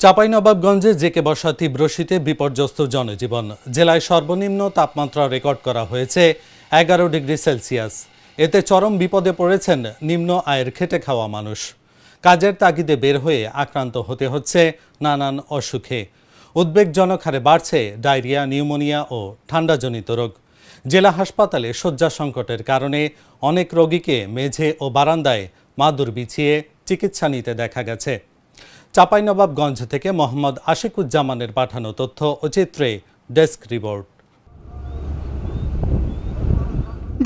চাঁপাইনবাবগঞ্জে JK বর্ষা তীব্র শীতে বিপর্যস্ত জনজীবন। জেলায় সর্বনিম্ন তাপমাত্রা রেকর্ড করা হয়েছে 11 ডিগ্রি সেলসিয়াস। এতে চরম বিপদে পড়েছেন নিম্ন আয়ের খেটে খাওয়া মানুষ। কাজের তাগিদে বের হয়ে আক্রান্ত হতে হচ্ছে নানান অসুখে। উদ্বেগজনক হারে বাড়ছে ডায়রিয়া, নিউমোনিয়া ও ঠান্ডাজনিত রোগ। জেলা হাসপাতালে শয্যা সংকটের কারণে অনেক রোগীকে মেঝে ও বারান্দায় মাদুর বিছিয়ে চিকিৎসা নিতে দেখা গেছে। চাঁপাইনবাবগঞ্জ থেকে মোহাম্মদ আশিকুজ্জামানের পাঠানো তথ্য ও চিত্রে ডেস্ক রিপোর্ট।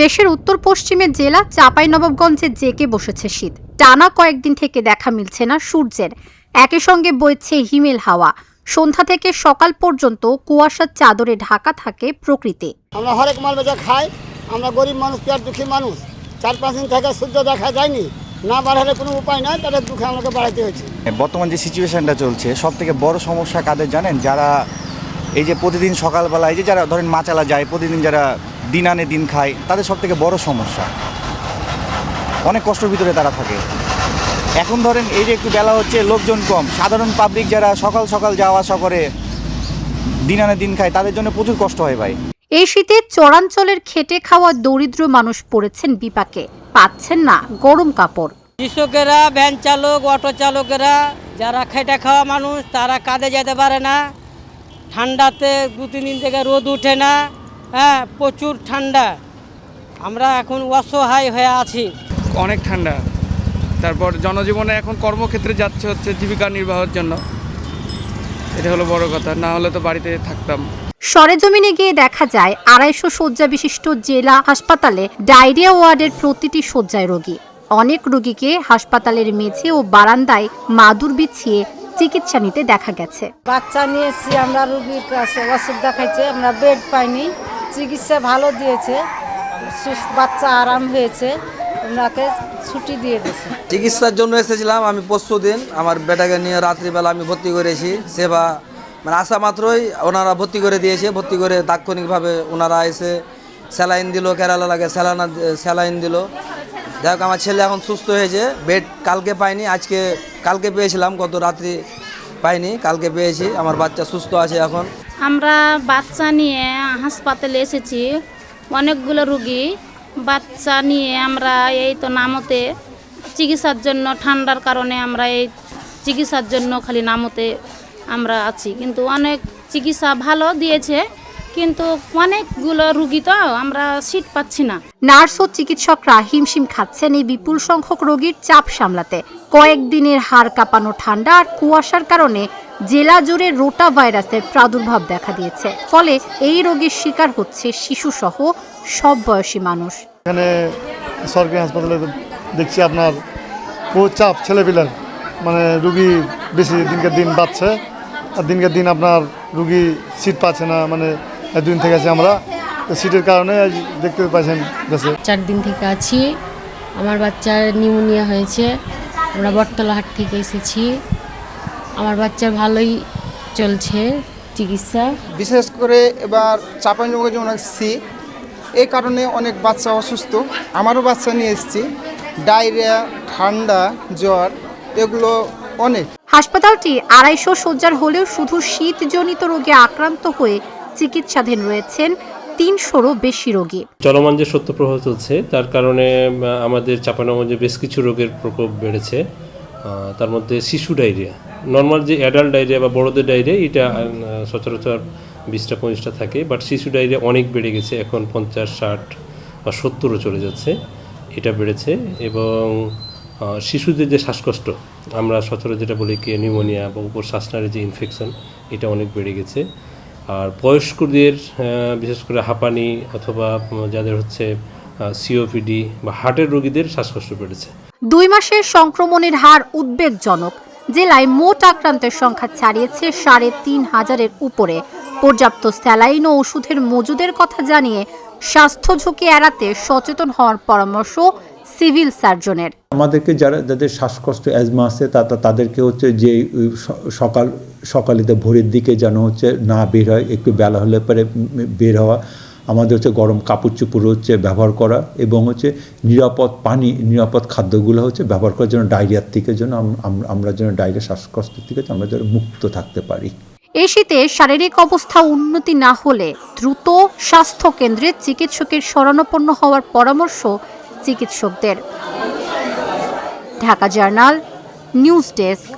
দেশের উত্তর পশ্চিমের জেলা চাঁপাইনবাবগঞ্জে জেকে বসেছে শীত। টানা কয়েকদিন থেকে দেখা মিলছে না সূর্যের, একই সঙ্গে বইছে হিমেল হাওয়া। সন্ধ্যা থেকে সকাল পর্যন্ত কুয়াশার চাদরে ঢাকা থাকে প্রকৃতি। আমরা হরেক মাল বেচা খাই, আমরা গরিব মানুষ, পেট দুঃখী মানুষ। 4-5 দিন থেকে সূর্য দেখা যায়নি, না বাড়ালে কোনো উপায় নাই, তাদের দুঃখে আমাকে বাড়াইতে হয়েছে। বর্তমান যে সিচুয়েশনটা চলছে, সব থেকে বড় সমস্যা কাদের জানেন? যারা এই যে প্রতিদিন সকালবেলা এই যে যারা ধরেন মাচালা যায়, প্রতিদিন যারা দিন আনে দিন খায়, তাদের সব থেকে বড় সমস্যা। অনেক কষ্টের ভিতরে তারা থাকে। এখন ধরেন এই যে একটু বেলা হচ্ছে, লোকজন কম, সাধারণ পাবলিক যারা সকাল সকাল যাওয়া আসা করে, দিন আনে দিন খায়, তাদের জন্য প্রচুর কষ্ট হয় ভাই। এই শীতে চরাঞ্চলের খেটে খাওয়া দরিদ্র মানুষ পড়েছেন বিপাকে, পাচ্ছেন না গরম কাপড়। কৃষকেরা, ভ্যান চালক, অটো চালকেরা, যারা খেটে খাওয়া মানুষ, তারা কাজে যেতে পারে না। ঠান্ডাতে 2-3 দিন থেকে রোদ উঠে না, প্রচুর ঠান্ডা। আমরা এখন অসহায় হয়ে আছি। অনেক ঠান্ডা। তারপর জনজীবনে এখন কর্মক্ষেত্রে যাচ্ছে হচ্ছে জীবিকা নির্বাহের জন্য। এটা হলো বড় কথা, না হলে তো বাড়িতে থাকতাম। সরেজমিনে গিয়ে দেখা যায় 250 শয্যা বিশিষ্ট জেলা হাসপাতালে ডায়রিয়া ওয়ার্ডের প্রতিটি শয্যায় রোগী। অনেক রোগীকে হাসপাতালের মেঝে ও বারান্দায় মাদুর বিছিয়ে চিকিৎসা নিতে দেখা গেছে। বাচ্চা নিয়েছি আমরা, রোগীর কাছে ওষুধ দেখাইছে, আমরা বেড পাইনি, চিকিৎসা ভালো দিয়েছে, বাচ্চা আরাম হয়েছে, ওনাকে ছুটি দিয়ে দিয়েছে। চিকিৎসার জন্য এসেছিলাম আমি পরশুদিন, আমার বেটাকে নিয়ে রাত্রিবেলা আমি ভর্তি করেছি। সেবা মানে আসা মাত্রই ওনারা ভর্তি করে দিয়েছে। ভর্তি করে তাৎক্ষণিকভাবে ওনারা এসে স্যালাইন দিল, কেরালা লাগে স্যালাইন দিল। যাই হোক, আমার ছেলে এখন সুস্থ হয়েছে। বেড কালকে পাইনি, কালকে পেয়েছিলাম, গত রাত্রি পাইনি, কালকে পেয়েছি। আমার বাচ্চা সুস্থ আছে এখন। আমরা বাচ্চা নিয়ে হাসপাতালে এসেছি, অনেকগুলো রুগী বাচ্চা নিয়ে আমরা এই তো নামতে চিকিৎসার জন্য, ঠান্ডার কারণে আমরা এই চিকিৎসার জন্য খালি নামতে আমরা আছি। কিন্তু অনেক চিকিৎসা ভালো দিয়েছে, কিন্তু অনেকগুলো রুগী তো আমরা সিট পাচ্ছি না। নার্স ও চিকিৎসকরা হিমশিম খাচ্ছেন এই বিপুল সংখ্যক রোগীর চাপ সামলাতে। কয়েকদিনের হাড় কাঁপানো ঠান্ডা আর কুয়াশার কারণে জেলা জুড়ে রোটা ভাইরাসের প্রাদুর্ভাব দেখা দিয়েছে। ফলে এই রোগীর শিকার হচ্ছে শিশুসহ সব বয়সী মানুষ। এখানে সরকারি হাসপাতালে দেখছি আপনার খুব চাপ, ছেলেপিলার মানে রুগী বেশি দিনকে দিন বাড়ছে, আর দিনকে দিন আপনার রুগী সিট পাচ্ছে না। মানে 2 দিন থেকে আছি আমরা, তো সিটের কারণে দেখতে পাচ্ছেন দেশে 4 দিন থেকে আছি। আমার বাচ্চার নিউমোনিয়া হয়েছে, আমরা বটতলাহাট থেকে এসেছি। আমার বাচ্চার ভালোই চলছে চিকিৎসা। বিশেষ করে এবার চাঁপাইনবাবগঞ্জে অনেক শীত, এই কারণে অনেক বাচ্চা অসুস্থ। আমারও বাচ্চা নিয়ে এসেছি। ডায়রিয়া, ঠান্ডা, জ্বর এগুলো অনেক। হাসপাতালটি 250 শয্যার হলেও শুধু শীতজনিত রোগে আক্রান্ত হয়ে চিকিৎসাধীন রয়েছেন 300-রও বেশি রোগী। চলমান যে সত্যপ্রবাহ চলছে, তার কারণে আমাদের চাঁপাইনবাবগঞ্জে বেশ কিছু রোগের প্রকোপ বেড়েছে। তার মধ্যে শিশু ডায়রিয়া, নর্মাল যে অ্যাডাল্ট ডায়রিয়া বা বড়দের ডায়রিয়া, এটা সচরাচর 20-25টা থাকে, বাট শিশু ডায়রিয়া অনেক বেড়ে গেছে। এখন 50, 60 বা 70ও চলে যাচ্ছে, এটা বেড়েছে। এবং শিশুদের যে শ্বাসকষ্ট, আমরা সচরাচর যেটা বলি কি নিউমোনিয়া বা উপর শ্বাসনালীর যে ইনফেকশন, এটা অনেক বেড়ে গেছে। আর বয়স্কদের বিশেষ করে হাঁপানি অথবা যাদের হচ্ছে সিওপিডি বা হার্টের রোগীদের শ্বাসকষ্ট বেড়েছে। 2 মাসের সংক্রমণের হার উদ্বেগজনক। জেলায় মোট আক্রান্তের সংখ্যা ছাড়িয়েছে 3500-এর উপরে। পর্যাপ্ত স্যালাইন ও ওষুধের মজুদের কথা জানিয়ে স্বাস্থ্য ঝুঁকি এড়াতে সচেতন হওয়ার পরামর্শ সিভিল সার্জনের। আমাদেরকে যাদের শ্বাসকষ্ট, অ্যাজমা আছে, তাদেরকে হচ্ছে যে সকালে ভোরের দিকে যেন হচ্ছে না বের হয়, একটু বেলা হলে পরে বের হওয়া। আমাদের হচ্ছে গরম কাপড় চোপড় হচ্ছে ব্যবহার করা এবং হচ্ছে নিরাপদ পানি, নিরাপদ খাদ্যগুলো হচ্ছে ব্যবহার করার জন্য ডায়রিয়ার থেকে যেন আমরা যেন ডায়রিয়া শ্বাসকষ্ট থেকে আমরা যেন মুক্ত থাকতে পারি। এই শীতে শারীরিক অবস্থা উন্নতি না হলে দ্রুত স্বাস্থ্য কেন্দ্রে চিকিৎসকের শরণাপন্ন হওয়ার পরামর্শ চিকিৎসকদের। Dhaka journal, news desk.